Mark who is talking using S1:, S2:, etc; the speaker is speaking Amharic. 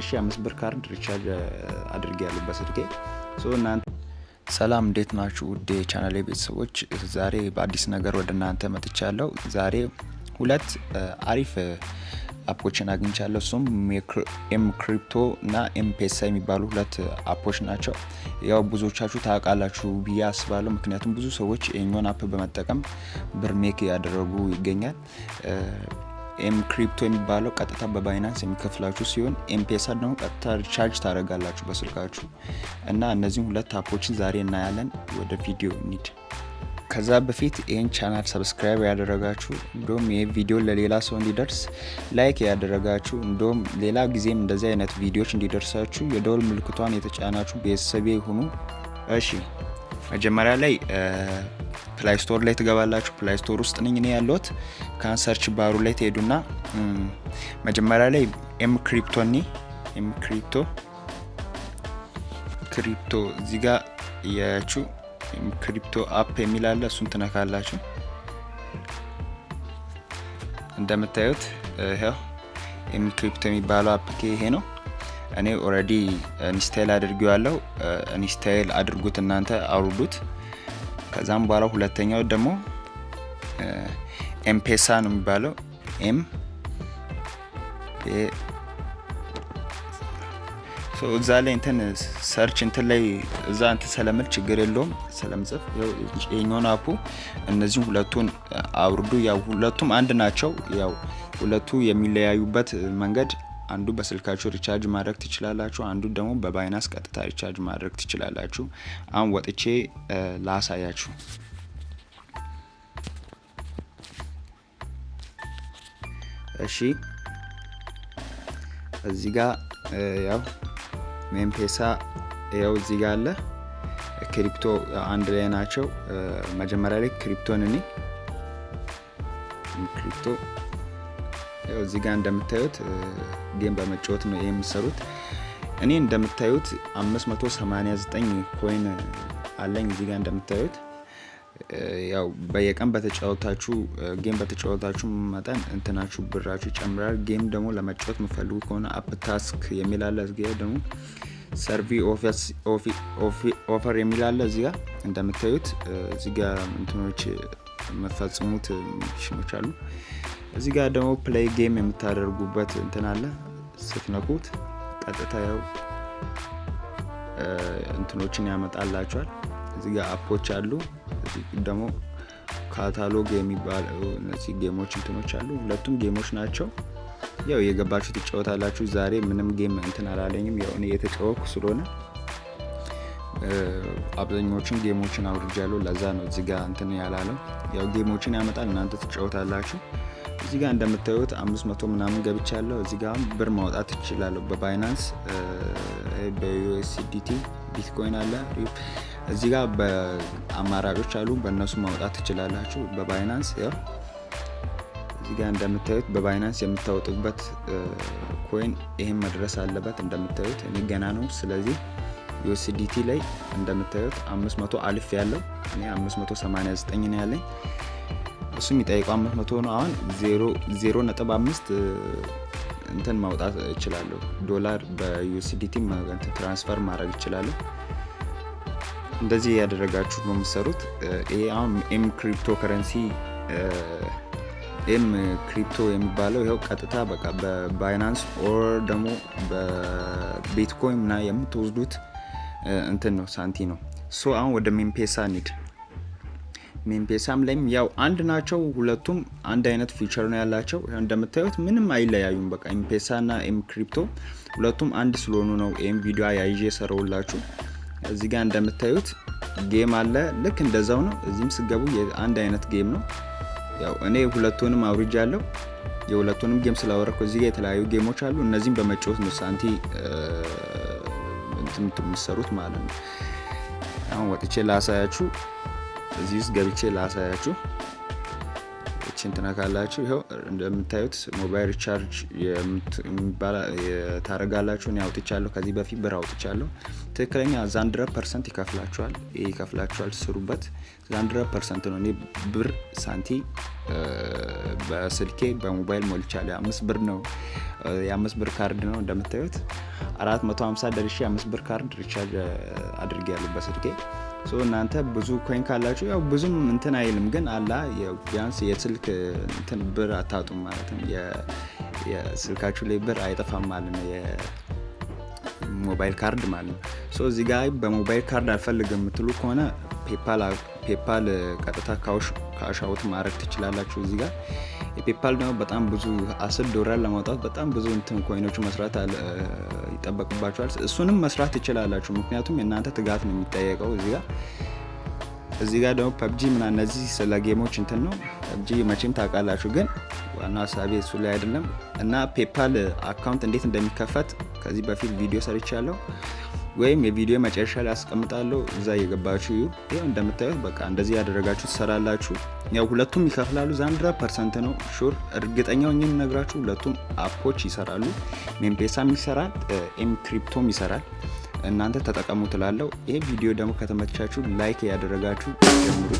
S1: 5 ብር ካርድ ሪቻርጅ አድርጌያለሁ በስልኬ። እናንተ ሰላም እንዴት ናችሁ? ውድ የቻናሌ ቤተሰቦች ዛሬ በአዲስ ነገር ወደ እናንተ መጥቻለሁ። ዛሬ ሁለት አሪፍ አፖችን አግኝቻለሁ። እሱም ኤም ክሪፕቶ እና ኤምፔሳ የሚባሉ ሁለት አፖች ናቸው። ያው ብዙዎቻችሁ ታውቃላችሁ ብዬ አስባለሁ። ምክንያቱም ብዙ ሰዎች ይሄኛውን አፕ በመጠቀም ብር ሜክ ያደረጉ ይገኛል። ኤም ክሪፕቶ የሚባለው ቀጥታ በባይናንስ የሚከፍላችሁ ሲሆን ኤምፔሳ ደግሞ ቀጥታ ሪቻርጅ ታደርጋላችሁ በስልካችሁ እና እነዚህን ሁለት አፖችን ዛሬ እናያለን። ወደ ቪዲዮ እንሂድ። ከዛ በፊት ይሄን ቻናል ሰብስክራይብ ያደረጋችሁ እንደውም ይሄ ቪዲዮ ለሌላ ሰው እንዲደርስ ላይክ ያደረጋችሁ እንደውም ሌላ ጊዜም እንደዚህ አይነት ቪዲዮዎች እንዲደርሳችሁ የደወል ምልክቷን የተጫናችሁ ቤተሰቤ ሁኑ። እሺ መጀመሪያ ላይ ፕላይ ስቶር ላይ ትገባላችሁ። ፕላይ ስቶር ውስጥ ነኝ እኔ ያለሁት። ካንሰርች ባሩ ላይ ትሄዱና መጀመሪያ ላይ ኤም ክሪፕቶ እዚህ ጋር ያያችሁ ኤም ክሪፕቶ አፕ የሚል አለ። እሱን ትነካላችሁ። እንደምታዩት ይሄው ኤም ክሪፕቶ የሚባለው አፕ ይሄ ነው። እኔ ኦሬዲ ኢንስታይል አድርጌዋለሁ። ኢንስታይል አድርጉት እናንተ አውርዱት። ከዛም በኋላ ሁለተኛው ደግሞ ኤምፔሳ ነው የሚባለው። እዛ ላይ እንትን ሰርች እንትን ላይ እዛ እንትን ሰለምል ችግር የለውም ሰለምጽፍ ይሄኛውን አፑ እነዚህ ሁለቱን አውርዱ። ያው ሁለቱም አንድ ናቸው። ያው ሁለቱ የሚለያዩበት መንገድ አንዱ በስልካችሁ ሪቻርጅ ማድረግ ትችላላችሁ፣ አንዱ ደግሞ በባይናንስ ቀጥታ ሪቻርጅ ማድረግ ትችላላችሁ። አሁን ወጥቼ ላሳያችሁ። እሺ እዚህ ጋር ያው ኤምፔሳ ያው እዚህ ጋር አለ። ክሪፕቶ አንድ ላይ ናቸው። መጀመሪያ ላይ ክሪፕቶን ክሪፕቶ ያው እዚህ ጋር እንደምታዩት ጌም በመጫወት ነው የሚሰሩት። እኔ እንደምታዩት 589 ኮይን አለኝ እዚህ ጋር እንደምታዩት። ያው በየቀን በተጫወታችሁ ጌም በተጫወታችሁ መጠን እንትናችሁ ብራችሁ ይጨምራል። ጌም ደግሞ ለመጫወት የምትፈልጉ ከሆነ አፕ ታስክ የሚል አለ። እዚህ ጋር ደግሞ ሰርቪ ኦፈር የሚል አለ። እዚህ ጋር እንደምታዩት እዚህ ጋር እንትኖች መፈጽሙት ሚሽኖች አሉ። እዚህ ጋር ደግሞ ፕሌይ ጌም የምታደርጉበት እንትን አለ። ስትነኩት ቀጥታ ያው እንትኖችን ያመጣላችኋል። እዚህ ጋር አፖች አሉ። እዚህ ደግሞ ካታሎግ የሚባለው እነዚህ ጌሞች እንትኖች አሉ። ሁለቱም ጌሞች ናቸው። ያው የገባችሁ ትጫወታላችሁ። ዛሬ ምንም ጌም እንትን አላለኝም። ያው እኔ የተጫወኩ ስለሆነ አብዛኞቹን ጌሞችን አውርጃለሁ። ለዛ ነው እዚህ ጋር እንትን ያላለው። ያው ጌሞችን ያመጣል፣ እናንተ ትጫወታላችሁ። እዚህ ጋር እንደምታዩት 500 ምናምን ገብቻለሁ። እዚህ ጋር ብር ማውጣት እችላለሁ በባይናንስ በዩኤስዲቲ ቢትኮይን አለ። እዚህ ጋር በአማራጮች አሉ፣ በእነሱ ማውጣት ትችላላችሁ በባይናንስ። ያው እዚህ ጋር እንደምታዩት በባይናንስ የምታወጡበት ኮይን ይሄን መድረስ አለበት። እንደምታዩት እኔ ገና ነው። ስለዚህ ዩኤስዲቲ ላይ እንደምታዩት 500 አልፍ ያለው እኔ 589 ነው ያለኝ። እሱ የሚጠይቀው 500 ነው። አሁን 0.5 እንትን ማውጣት እችላለሁ ዶላር በዩኤስዲቲ ትራንስፈር ማድረግ እችላለሁ። እንደዚህ ያደረጋችሁ ነው የምትሰሩት። ይሄ አሁን ኤም ክሪፕቶ ከረንሲ ኤም ክሪፕቶ የሚባለው ይሄው ቀጥታ በቃ በባይናንስ ኦር ደግሞ በቢትኮይን እና የምትወስዱት እንትን ነው ሳንቲ ነው። አሁን ወደ ኤምፔሳ እንሂድ። ኤምፔሳም ላይም ያው አንድ ናቸው። ሁለቱም አንድ አይነት ፊቸር ነው ያላቸው። እንደምታዩት ምንም አይለያዩም። በቃ ኤምፔሳ እና ኤም ክሪፕቶ ሁለቱም አንድ ስለሆኑ ነው ይሄን ቪዲዮ ያይዤ ሰራውላችሁ። እዚህ ጋር እንደምታዩት ጌም አለ። ልክ እንደዛው ነው። እዚህም ስገቡ አንድ አይነት ጌም ነው። ያው እኔ ሁለቱንም አውርጃለሁ። የሁለቱንም ጌም ስላወረኩ እዚህ ጋር የተለያዩ ጌሞች አሉ። እነዚህም በመጫወት ነው ሳንቲ እንትን የምትሰሩት ማለት ነው። አሁን ወጥቼ ላሳያችሁ። እዚህ ውስጥ ገብቼ ላሳያችሁ። እቺን ትነካላችሁ። ይኸው እንደምታዩት ሞባይል ሪቻርጅ ታረጋላችሁ። እኔ አውጥቻለሁ፣ ከዚህ በፊት ብር አውጥቻለሁ። ትክክለኛ 100% ይከፍላችኋል። ይሄ ይከፍላችኋል፣ ስሩበት። 100% ነው። እኔ ብር ሳንቲ በስልኬ በሞባይል ሞልቻለሁ። 5 ብር ነው፣ የ5 ብር ካርድ ነው። እንደምታዩት 450 ደርሼ 5 ብር ካርድ ሪቻርጅ አድርጌያለሁ በስልኬ። እናንተ ብዙ ኮይን ካላችሁ ያው ብዙም እንትን አይልም፣ ግን አላ ቢያንስ የስልክ እንትን ብር አታጡም ማለት ነው። የስልካችሁ ላይ ብር አይጠፋም ማለት ነው፣ የሞባይል ካርድ ማለት ነው። እዚህ ጋር በሞባይል ካርድ አልፈልግም የምትሉ ከሆነ ፔፓል ቀጥታ ካሻውት ማድረግ ትችላላችሁ። እዚህ ጋር የፔፓል ደግሞ በጣም ብዙ $10 ለማውጣት በጣም ብዙ እንትን ኮይኖቹ መስራት ይጠበቅባችኋል። እሱንም መስራት ትችላላችሁ፣ ምክንያቱም የእናንተ ትጋት ነው የሚጠየቀው። እዚህ ጋር ደግሞ ፐብጂ ምናምን እነዚህ ስለ ጌሞች እንትን ነው። ፐብጂ መቼም ታውቃላችሁ፣ ግን ዋናው ሀሳቤ እሱ ላይ አይደለም። እና ፔፓል አካውንት እንዴት እንደሚከፈት ከዚህ በፊት ቪዲዮ ሰርቻለሁ፣ ወይም የቪዲዮ መጨረሻ ላይ አስቀምጣለሁ። እዛ እየገባችሁ ይሄው እንደምታዩት በቃ እንደዚህ ያደረጋችሁ ትሰራላችሁ። ያው ሁለቱም ይከፍላሉ። 100% ነው ሹር፣ እርግጠኛው ነኝ ነግራችሁ። ሁለቱም አፖች ይሰራሉ። ሜምፔሳም ይሰራል፣ ኤምክሪፕቶም ይሰራል። እናንተ ተጠቀሙ ትላለው። ይሄ ቪዲዮ ደግሞ ከተመቻችሁ ላይክ ያደረጋችሁ ጀምሩ።